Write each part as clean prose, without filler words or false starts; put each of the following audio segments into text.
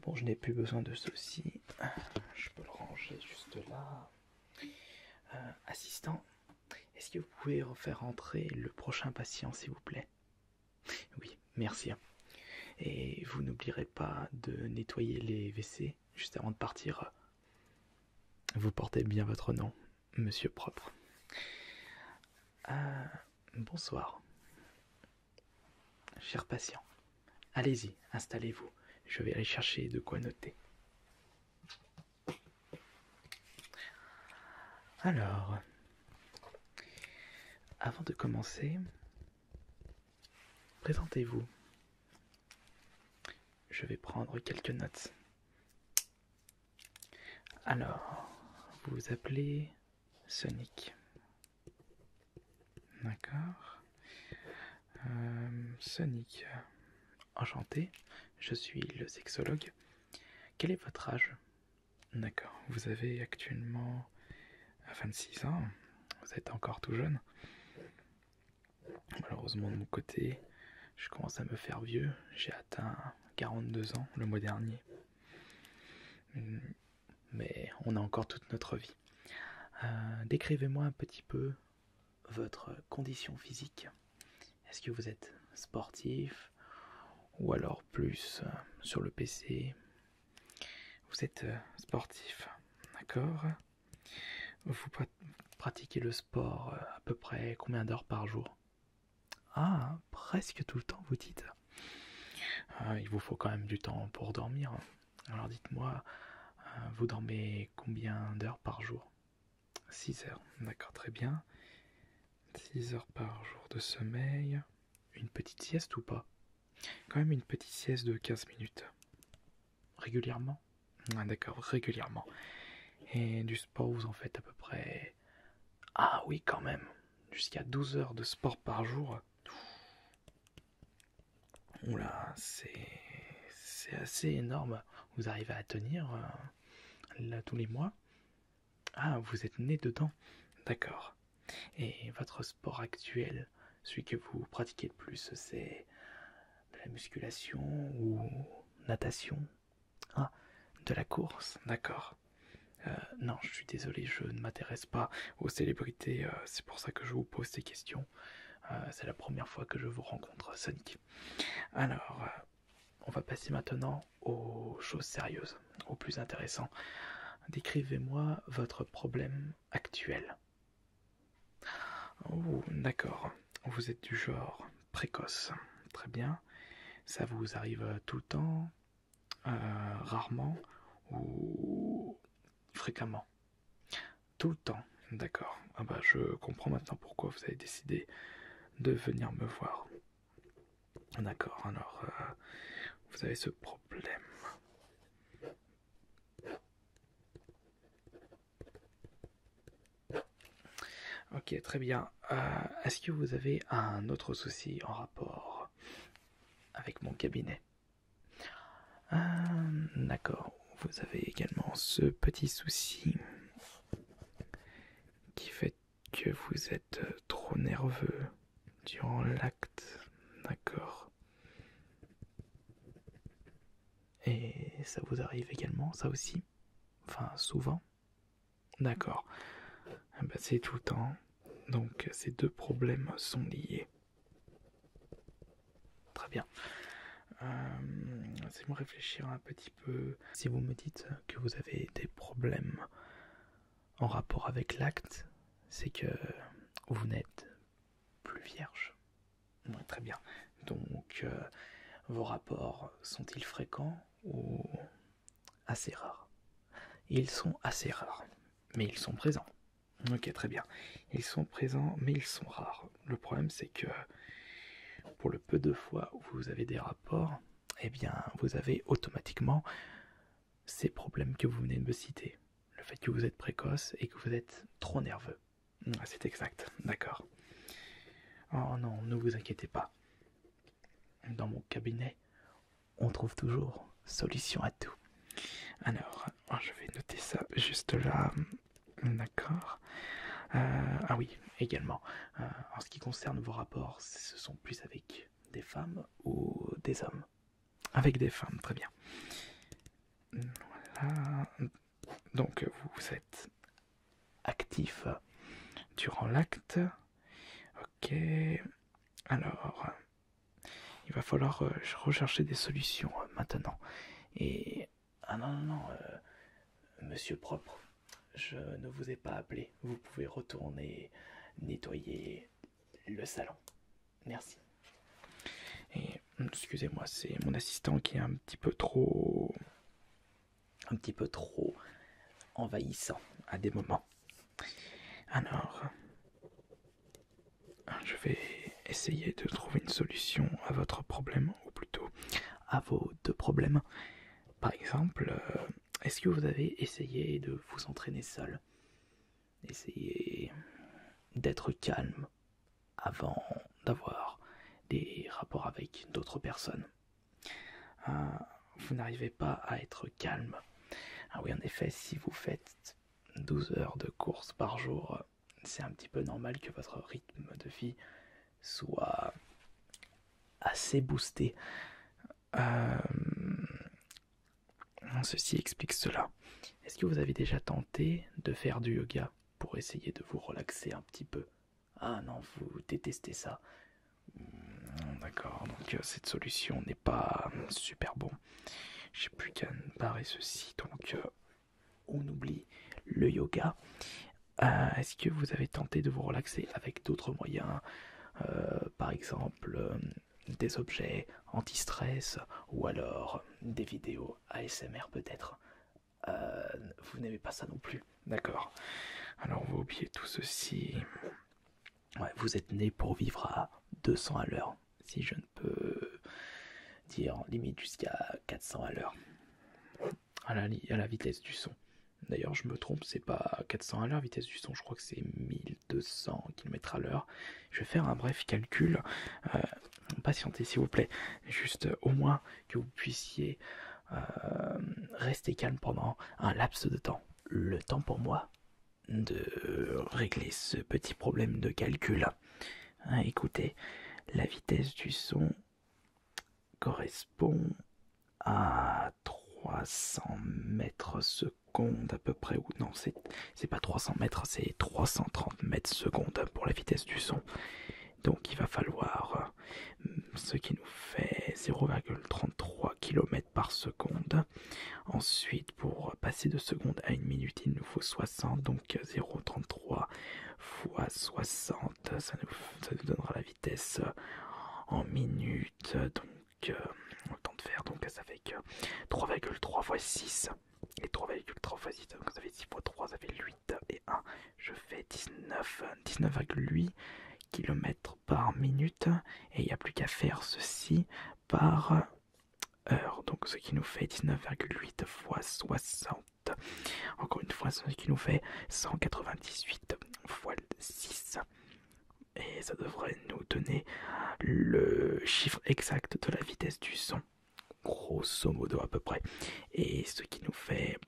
Bon, je n'ai plus besoin de ceci. Je peux le ranger juste là. Assistant, est-ce que vous pouvez refaire entrer le prochain patient, s'il vous plaît? Oui, merci. Et vous n'oublierez pas de nettoyer les WC juste avant de partir. Vous portez bien votre nom, monsieur propre. Bonsoir. Cher patient, allez-y, installez-vous. Je vais aller chercher de quoi noter. Alors, avant de commencer, présentez-vous. Je vais prendre quelques notes. Alors, vous vous appelez Sonic. D'accord. Sonic, enchanté, je suis le sexologue. Quel est votre âge? D'accord, vous avez actuellement 26 ans, vous êtes encore tout jeune. Malheureusement de mon côté, je commence à me faire vieux, j'ai atteint 42 ans le mois dernier. Mais on a encore toute notre vie. Décrivez-moi un petit peu votre condition physique. Est-ce que vous êtes sportif ou alors plus sur le PC? Vous êtes sportif, d'accord? Vous pratiquez le sport à peu près combien d'heures par jour? Ah, presque tout le temps, vous dites. Il vous faut quand même du temps pour dormir. Alors dites-moi, vous dormez combien d'heures par jour? 6 heures, d'accord, très bien. 6 heures par jour de sommeil. Une petite sieste ou pas? Quand même une petite sieste de 15 minutes. Régulièrement? Ah, d'accord, régulièrement. Et du sport, vous en faites à peu près... Ah oui, quand même. Jusqu'à 12 heures de sport par jour. Oula, c'est assez énorme. Vous arrivez à tenir là tous les mois? Ah, vous êtes né dedans. D'accord. Et votre sport actuel, celui que vous pratiquez le plus, c'est de la musculation ou natation? Ah, de la course, d'accord. Non, je suis désolé, je ne m'intéresse pas aux célébrités, c'est pour ça que je vous pose ces questions. C'est la première fois que je vous rencontre, Sonic. Alors, on va passer maintenant aux choses sérieuses, au plus intéressant. Décrivez-moi votre problème actuel. Oh, d'accord. Vous êtes du genre précoce. Très bien. Ça vous arrive tout le temps, rarement ou fréquemment? Tout le temps. D'accord. Ah bah, je comprends maintenant pourquoi vous avez décidé de venir me voir. D'accord. Alors, vous avez ce problème. Ok, très bien. Est-ce que vous avez un autre souci en rapport avec mon cabinet? D'accord. Vous avez également ce petit souci qui fait que vous êtes trop nerveux durant l'acte. D'accord. Et ça vous arrive également, ça aussi? Enfin, souvent? D'accord. Bah, c'est tout le temps. Donc, ces deux problèmes sont liés. Très bien. Laissez-moi réfléchir un petit peu. Si vous me dites que vous avez des problèmes en rapport avec l'acte, c'est que vous n'êtes plus vierge. Ouais, très bien. Donc, vos rapports sont-ils fréquents ou assez rares? Ils sont assez rares, mais ils sont présents. Ok, très bien. Ils sont présents, mais ils sont rares. Le problème, c'est que pour le peu de fois où vous avez des rapports, eh bien, vous avez automatiquement ces problèmes que vous venez de me citer. Le fait que vous êtes précoce et que vous êtes trop nerveux. C'est exact, d'accord. Oh non, ne vous inquiétez pas. Dans mon cabinet, on trouve toujours solution à tout. Alors, je vais noter ça juste là. D'accord. Ah oui, également. En ce qui concerne vos rapports, ce sont plus avec des femmes ou des hommes? Avec des femmes, très bien. Voilà. Donc vous êtes actif durant l'acte. Ok. Alors, il va falloir rechercher des solutions maintenant. Et... Ah non, non, non, monsieur propre, je ne vous ai pas appelé. Vous pouvez retourner nettoyer le salon. Merci. Et excusez-moi, c'est mon assistant qui est un petit peu trop envahissant à des moments. Alors, je vais essayer de trouver une solution à votre problème, ou plutôt à vos deux problèmes. Par exemple, est-ce que vous avez essayé de vous entraîner seul? Essayez d'être calme avant d'avoir des rapports avec d'autres personnes. Vous n'arrivez pas à être calme. Ah oui, en effet, si vous faites 12 heures de course par jour, c'est un petit peu normal que votre rythme de vie soit assez boosté. Ceci explique cela. Est-ce que vous avez déjà tenté de faire du yoga pour essayer de vous relaxer un petit peu? Ah non, vous détestez ça. D'accord, donc cette solution n'est pas super bon. J'ai plus qu'à barrer ceci, donc on oublie le yoga. Est-ce que vous avez tenté de vous relaxer avec d'autres moyens, par exemple des objets anti-stress ou alors des vidéos ASMR peut-être? Vous n'aimez pas ça non plus? D'accord. Alors on va oublier tout ceci. Ouais, vous êtes né pour vivre à 200 à l'heure, si je ne peux dire limite jusqu'à 400 à l'heure, à la vitesse du son. D'ailleurs, je me trompe, c'est pas 400 à l'heure, vitesse du son, je crois que c'est 1200 km à l'heure. Je vais faire un bref calcul. Patientez, s'il vous plaît. Juste au moins que vous puissiez rester calme pendant un laps de temps. Le temps pour moi de régler ce petit problème de calcul. Écoutez, la vitesse du son correspond à 300 mètres secondes à peu près, ou non, c'est pas 300 mètres, c'est 330 mètres secondes pour la vitesse du son. Donc il va falloir ce qui nous fait 0,33 km par seconde. Ensuite, pour passer de seconde à une minute, il nous faut 60, donc 0,33 fois 60, ça nous donnera la vitesse en minutes. Donc, on a le temps de faire, donc ça fait que 3,3 fois 6. Et 3,3 fois 6, donc ça fait 6 fois 3, ça fait 8 et 1. Je fais 19,8 km par minute. Et il n'y a plus qu'à faire ceci par heure. Donc ce qui nous fait 19,8 fois 60. Encore une fois, ce qui nous fait 198 fois 6. Et ça devrait nous donner le chiffre exact de la vitesse du son, grosso modo à peu près. Et ce qui nous fait...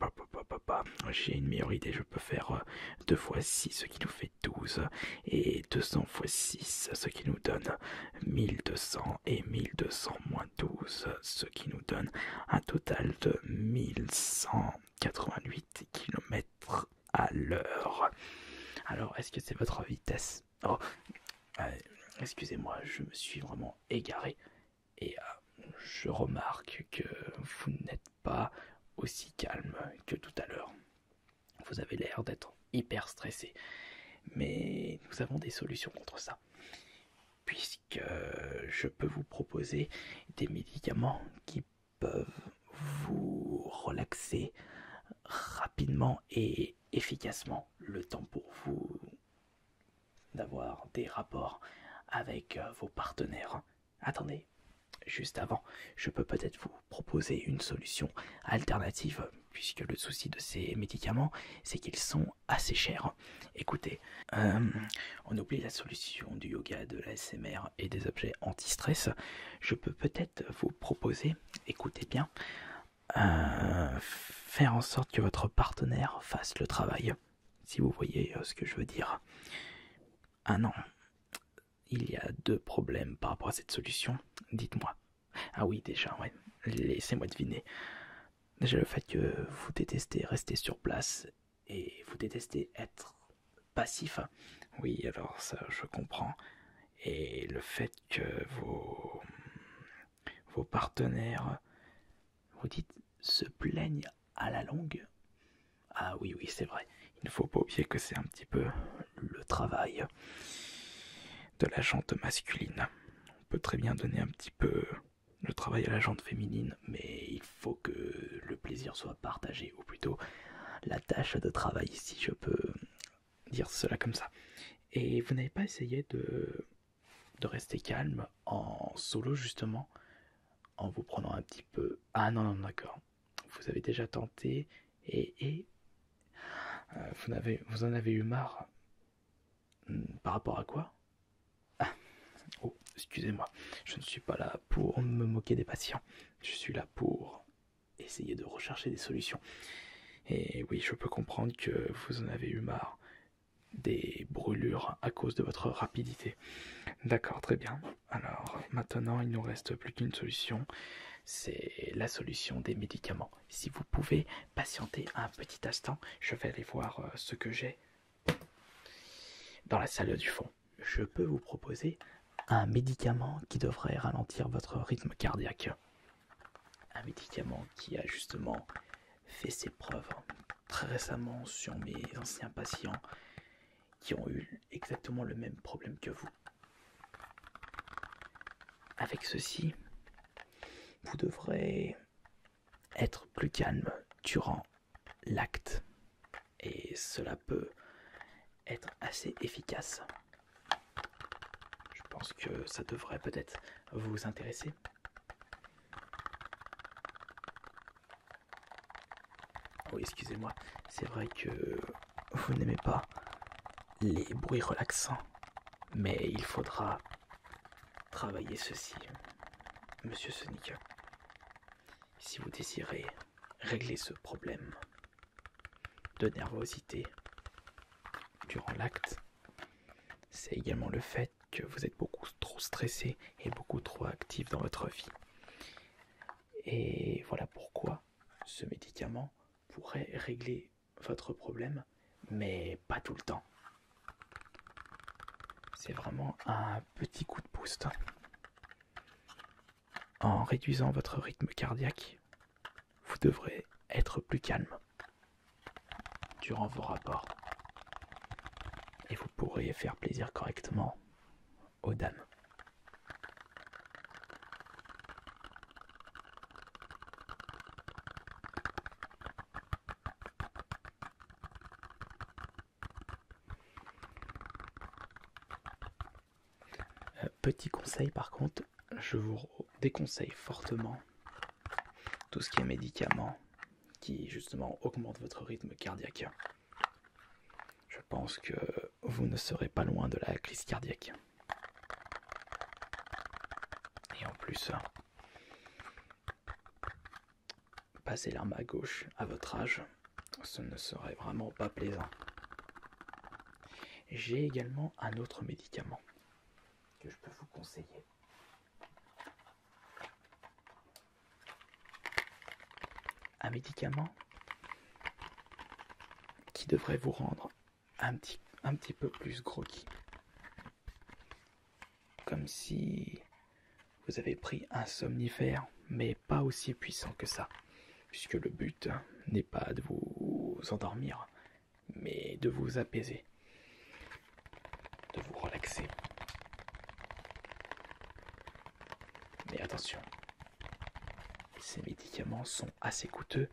J'ai une meilleure idée, je peux faire 2 fois 6, ce qui nous fait 12. Et 200 fois 6, ce qui nous donne 1200. Et 1200 moins 12, ce qui nous donne un total de 1188 km à l'heure. Alors, est-ce que c'est votre vitesse? Oh, excusez-moi, je me suis vraiment égaré. Et je remarque que vous n'êtes pas aussi calme que tout à l'heure. Vous avez l'air d'être hyper stressé. Mais nous avons des solutions contre ça. Puisque je peux vous proposer des médicaments qui peuvent vous relaxer rapidement et efficacement. Le temps pour vous d'avoir des rapports avec vos partenaires. Attendez, juste avant, je peux peut-être vous proposer une solution alternative, puisque le souci de ces médicaments, c'est qu'ils sont assez chers. Écoutez, on oublie la solution du yoga, de la SMR et des objets anti-stress. Je peux peut-être vous proposer, écoutez bien, faire en sorte que votre partenaire fasse le travail, si vous voyez ce que je veux dire. Ah non, il y a 2 problèmes par rapport à cette solution, dites-moi. Ah oui, déjà, ouais, laissez-moi deviner. Déjà le fait que vous détestez rester sur place et vous détestez être passif. Oui, alors ça je comprends. Et le fait que vos partenaires, vous dites, se plaignent à la longue. Ah oui, oui, c'est vrai. Il ne faut pas oublier que c'est un petit peu le travail de la jante masculine. On peut très bien donner un petit peu le travail à la jante féminine, mais il faut que le plaisir soit partagé, ou plutôt la tâche de travail, si je peux dire cela comme ça. Et vous n'avez pas essayé de rester calme en solo, justement, en vous prenant un petit peu... Ah non, non, d'accord. Vous avez déjà tenté et vous en avez eu marre. Par rapport à quoi? Ah, oh, excusez-moi. Je ne suis pas là pour me moquer des patients. Je suis là pour essayer de rechercher des solutions. Et oui, je peux comprendre que vous en avez eu marre des brûlures à cause de votre rapidité. D'accord, très bien. Alors maintenant, il nous reste plus qu'une solution. C'est la solution des médicaments. Si vous pouvez patienter un petit instant, je vais aller voir ce que j'ai dans la salle du fond. Je peux vous proposer un médicament qui devrait ralentir votre rythme cardiaque. Un médicament qui a justement fait ses preuves très récemment sur mes anciens patients qui ont eu exactement le même problème que vous. Avec ceci, vous devrez être plus calme durant l'acte et cela peut être assez efficace. Je pense que ça devrait peut-être vous intéresser. Oui, excusez-moi, c'est vrai que vous n'aimez pas les bruits relaxants, mais il faudra travailler ceci, Monsieur Sonic. Si vous désirez régler ce problème de nervosité durant l'acte, c'est également le fait que vous êtes beaucoup trop stressé et beaucoup trop actif dans votre vie. Et voilà pourquoi ce médicament pourrait régler votre problème, mais pas tout le temps. C'est vraiment un petit coup de boost. En réduisant votre rythme cardiaque, vous devrez être plus calme durant vos rapports. Et vous pourrez faire plaisir correctement aux dames. Petit conseil par contre, je vous déconseille fortement tout ce qui est médicaments qui justement augmentent votre rythme cardiaque. Je pense que vous ne serez pas loin de la crise cardiaque. Et en plus, passer l'arme à gauche à votre âge, ce ne serait vraiment pas plaisant. J'ai également un autre médicament que je peux vous conseiller. Un médicament qui devrait vous rendre un petit peu plus groggy. Comme si vous avez pris un somnifère, mais pas aussi puissant que ça. Puisque le but n'est pas de vous endormir, mais de vous apaiser, de vous relaxer. Mais attention, ces médicaments sont assez coûteux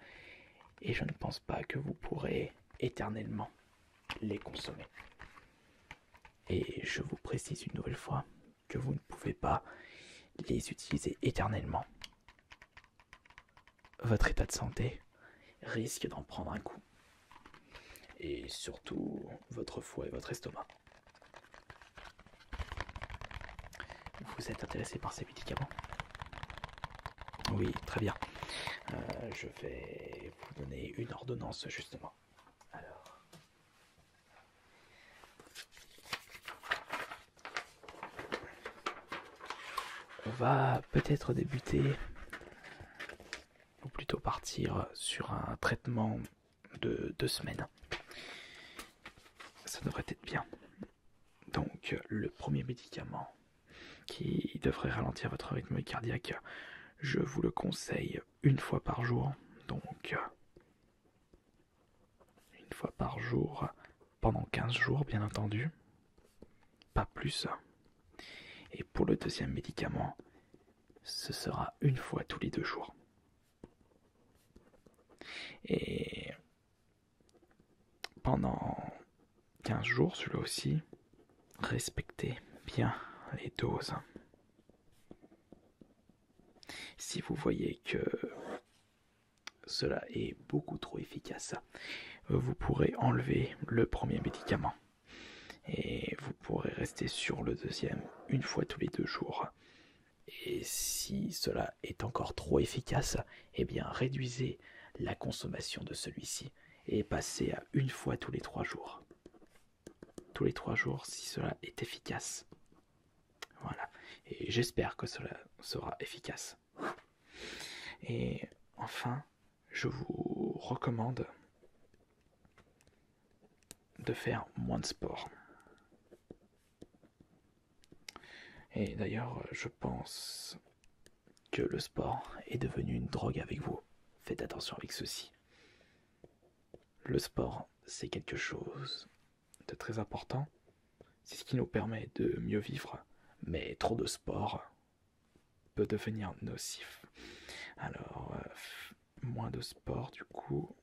et je ne pense pas que vous pourrez éternellement les consommer. Et je vous précise une nouvelle fois que vous ne pouvez pas les utiliser éternellement. Votre état de santé risque d'en prendre un coup. Et surtout votre foie et votre estomac. Vous êtes intéressé par ces médicaments? Oui, très bien. Je vais vous donner une ordonnance justement. Alors, on va peut-être débuter, ou plutôt repartir sur un traitement de 2 semaines. Ça devrait être bien. Donc le premier médicament qui devrait ralentir votre rythme cardiaque, je vous le conseille 1 fois par jour. Donc 1 fois par jour pendant 15 jours, bien entendu. Pas plus. Et pour le deuxième médicament, ce sera 1 fois tous les 2 jours. Et pendant 15 jours, celui-là aussi, respectez bien les doses. Si vous voyez que cela est beaucoup trop efficace, vous pourrez enlever le premier médicament. Et vous pourrez rester sur le deuxième 1 fois tous les 2 jours. Et si cela est encore trop efficace, eh bien réduisez la consommation de celui-ci et passez à 1 fois tous les 3 jours. Tous les 3 jours si cela est efficace. Voilà. Et j'espère que cela sera efficace. Et enfin, je vous recommande de faire moins de sport. Et d'ailleurs, je pense que le sport est devenu une drogue avec vous. Faites attention avec ceci. Le sport, c'est quelque chose de très important. C'est ce qui nous permet de mieux vivre. Mais trop de sport peut devenir nocif. Alors, moins de sport du coup.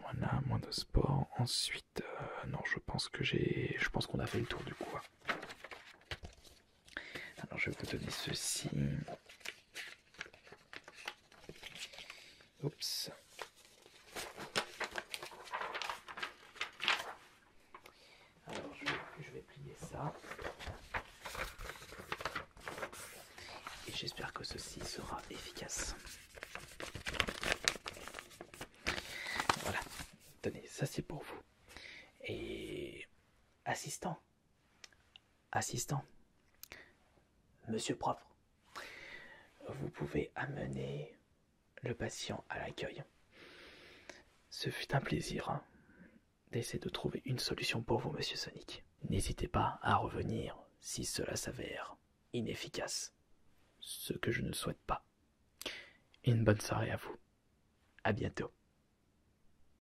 Voilà, moins de sport. Ensuite, non, je pense qu'on a fait le tour du coup. Alors, je vais vous donner ceci. Oups. Alors, je vais plier ça. Et j'espère que ceci sera efficace. Voilà. Tenez, ça c'est pour vous. Et assistant. Monsieur propre, vous pouvez amener le patient à l'accueil. Ce fut un plaisir d'essayer de trouver une solution pour vous, Monsieur Sonic. N'hésitez pas à revenir si cela s'avère inefficace, ce que je ne souhaite pas. Une bonne soirée à vous. À bientôt.